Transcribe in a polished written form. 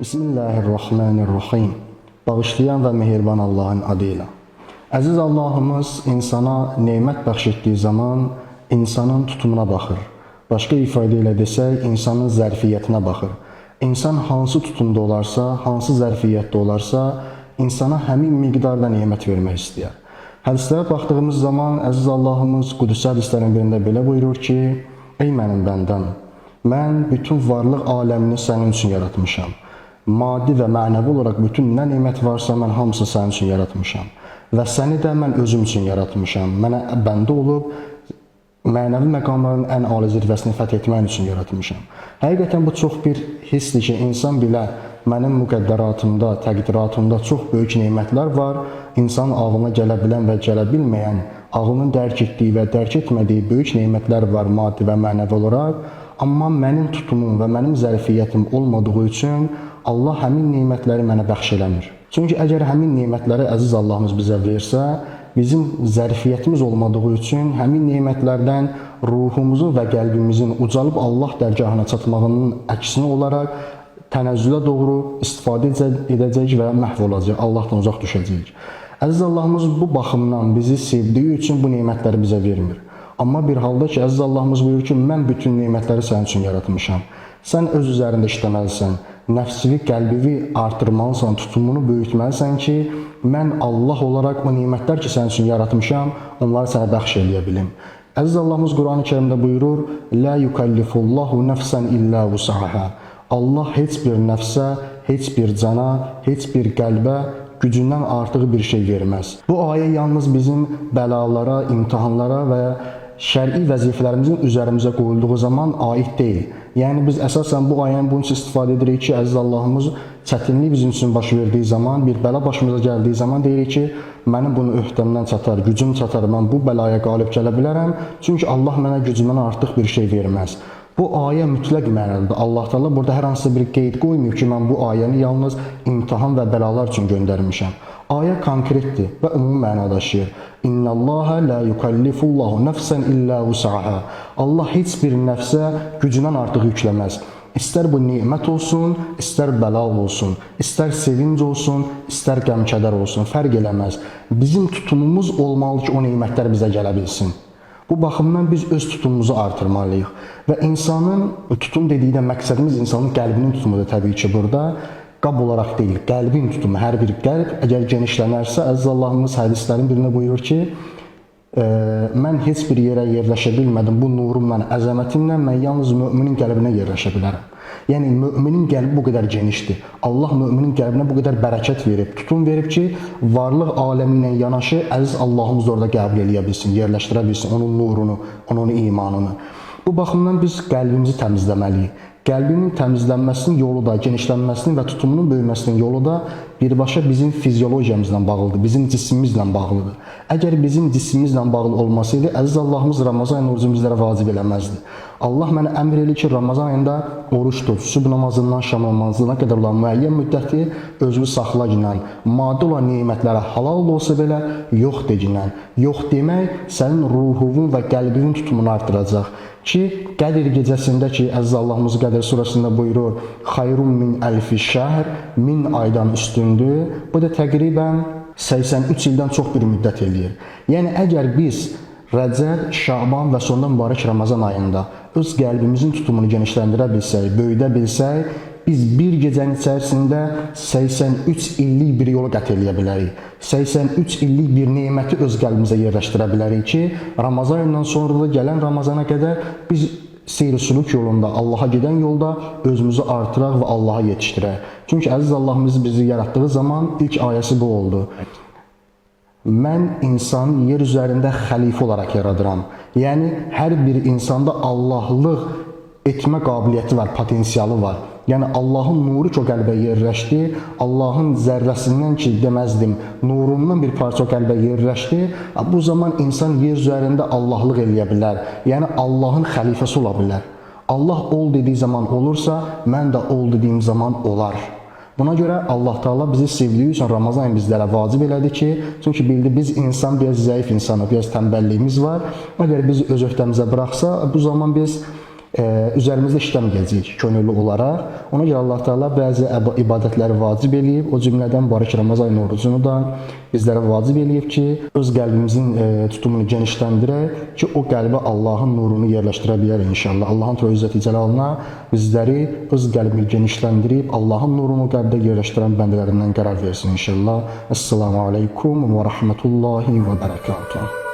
Bismillahirrahmanirrahim. Bağışlayan və mehriban Allahın adıyla. Əziz Allahımız insana nemət bəxş etdiyi zaman insanın tutumuna baxır. Başqa ifadə ilə desək, insanın zərfiyyətinə baxır. İnsan hansı tutumda olarsa, hansı zərfiyyətdə olarsa, insana həmin miqdarda nemət vermək istəyər. Hədislərə baxdığımız zaman əziz Allahımız Qudüs hədislərin birində belə buyurur ki, ey mənim bəndəm, mən bütün varlıq aləmini sənin üçün yaratmışam. Maddi və mənəvi olaraq bütün nə nemət varsa mən hamısı sənin üçün yaratmışam. Və səni də mən özüm üçün yaratmışam. Mənə bəndə olub, mənəvi məqamların ən ali zirvəsini fəth etmək üçün yaratmışam. Həqiqətən bu çox bir hissdir ki, insan bilə mənim müqəddəratımda, təqdiratımda çox böyük nemətlər var. İnsanın ağlına gələ bilən və gələ bilməyən, ağlının dərk etdiyi və dərk etmədiyi böyük nemətlər var maddi və mənəvi olaraq. Amma mənim tutumum və mənim zərfiyyətim olmadığı üçün Allah həmin nemətləri mənə bəxş eləmir. Çünki əgər həmin nemətləri əziz Allahımız bizə versə, bizim zərfiyyətimiz olmadığı üçün həmin nemətlərdən ruhumuzun və qəlbimizin ucalıb Allah dərgahına çatmağının əksinə olaraq tənəzzülə doğru istifadə edəcək və məhv olacaq, Allahdan uzaq düşəcək. Əziz Allahımız bu baxımdan bizi sevdiyi üçün bu nemətləri bizə vermir. Amma bir halda ki, əziz Allahımız buyurur ki, mən bütün nemətləri sənin üçün yaratmışam. Sən öz üzərində işləməlisən, nəfsini, qəlbivi artırmalısan, tutumunu böyütməlisən ki, mən Allah olaraq o nemətlər ki, sənin üçün yaratmışam, onları sənə bəxş eləyə bilim. Əziz Allahımız Quran-ı Kərimdə buyurur, Lə yukallifullahu nəfsən illə vus'aha. Allah heç bir nəfsə, heç bir cana, heç bir qəlbə gücündən artıq bir şey verməz. Bu ayə yalnız bizim bəlalara, imtihanlara və şər'i vəzifələrimizin üzərimizə qoyulduğu zaman aid deyil. Yəni biz əsasən bu ayəni bunun üçün istifadə edirik ki, əziz Allahımız çətinlik bizim üçün baş verdiyi zaman, bir bəla başımıza gəldiyi zaman deyirik ki, mənim bunu öhdəmdən çatar, gücüm çatar, mən bu bəlaya qalib gələ bilərəm. Çünki Allah mənə gücümdən artıq bir şey verməz. Bu ayə mütləq mənəlidir. Allah Teala burada hər hansı bir qeyd qoymuyor ki, mən bu ayəni yalnız imtihan və bəlalar üçün göndərmişəm. Ayə konkretdir və ümumi məna daşıyır. İnnallaha la yukallifullahu nəfsən illə vus'aha. Allah heç bir nəfsə gücündən artıq yükləməz. İstər bu nemət olsun, istər bəla olsun, istər sevinc olsun, istər qəm-kədər olsun, fərq eləməz. Bizim tutumumuz olmalı ki, o nemətlər bizə gələ bilsin. Bu baxımdan biz öz tutumumuzu artırmalıyıq. Və insanın, tutum dedikdə məqsədimiz insanın qəlbinin tutumudur təbii ki burada. Qab olaraq deyil, qəlbin tutumu, hər bir qəlb əgər genişlənərsə, əziz Allahımız hədislərin birində buyurur ki, mən heç bir yerə yerləşə bilmədim, bu nurumla, əzəmətimlə mən yalnız müminin qəlbinə yerləşə bilərəm. Yəni, müminin qəlbi bu qədər genişdir. Allah müminin qəlbinə bu qədər bərəkət verib, tutum verib ki, varlıq aləmi ilə yanaşı əziz Allahımız orada qəbul eləyə bilsin, yerləşdirə bilsin onun nurunu, onun imanını. Bu baxımdan biz qəlbimizi təmizləməliyik. Qəlbinin təmizlənməsinin yolu da, genişlənməsinin və tutumunun böyüməsinin yolu da birbaşa bizim fiziologiyamızla bağlıdır, bizim cismimizlə bağlıdır. Əgər bizim cismimizlə bağlı olmasaydı, əziz Allahımız Ramazan ayını orucu bizlərə vacib eləməzdi. Allah mənə əmr eləyir ki, Ramazan ayında oruç tut, sübh namazından şam namazına qədər olan müəyyən müddəti özünü saxla ginən, maddi olan nemətlərə halal olsa belə yox deginən. Yox demək sənin ruhunun və qəlbinin tutumunu artıracaq. Ki, Qədir gecəsində ki, əziz Allahımız Qədir surasında buyurur, xayrun min əlfi şəhr, 1000 aydan üstündür. Bu da təqribən 83 ildən çox bir müddət eləyir. Yəni, əgər biz Rəcəb, Şaban və sonda mübarək Ramazan ayında öz qəlbimizin tutumunu genişləndirə bilsək, böyüdə bilsək, biz bir gecənin içərisində 83 illik bir yolu qət eləyə bilərik. 83 illik bir neməti öz qəlbimizə yerləşdirə bilərik ki, Ramazan ayından sonra da gələn Ramazana qədər biz seyr-sülük yolunda, Allaha gedən yolda özümüzü artıraq və Allaha yetişdirək. Çünki əziz Allahımız bizi yaratdığı zaman ilk ayəsi bu oldu. Mən insanı yer üzərində xəlifə olaraq yaradıram. Yəni, hər bir insanda Allahlıq etmə qabiliyyəti var, potensialı var. Yəni, Allahın nuru ki, o qəlbə yerləşdi, Allahın zərrəsindən ki, deməzdim, nurundan bir parça o qəlbə yerləşdi, bu zaman insan yer üzərində Allahlıq eləyə bilər. Yəni, Allahın xəlifəsi ola bilər. Allah ol dediyi zaman olursa, mən də ol dediyim zaman olar. Buna görə Allah Teala bizi sevdiyi üçün Ramazan ayı bizlərə vacib elədi ki, çünki bildi biz insan biraz zəif insanıq, biraz tənbəlliyimiz var. Əgər bizi öz öhdəmizə bıraxsa, bu zaman biz üzərimizdə işləməyəcəyik könüllü olaraq. Ona görə Allah Teala bəzi ibadətləri vacib eləyib. O cümlədən Barış Ramazan ayının orucunu da bizlərə vacib eləyib ki, öz qəlbimizin tutumunu genişləndirək ki, o qəlbə Allahın nurunu yerləşdirə bilərik inşallah. Allahın Teala İzzət-i Cəlalına bizləri öz qəlbini genişləndirib Allahın nurunu qəlbdə yerləşdirən bəndələrindən qərar versin inşallah. Esselamu aleykum və rahmetullahi və bərəkatuhu.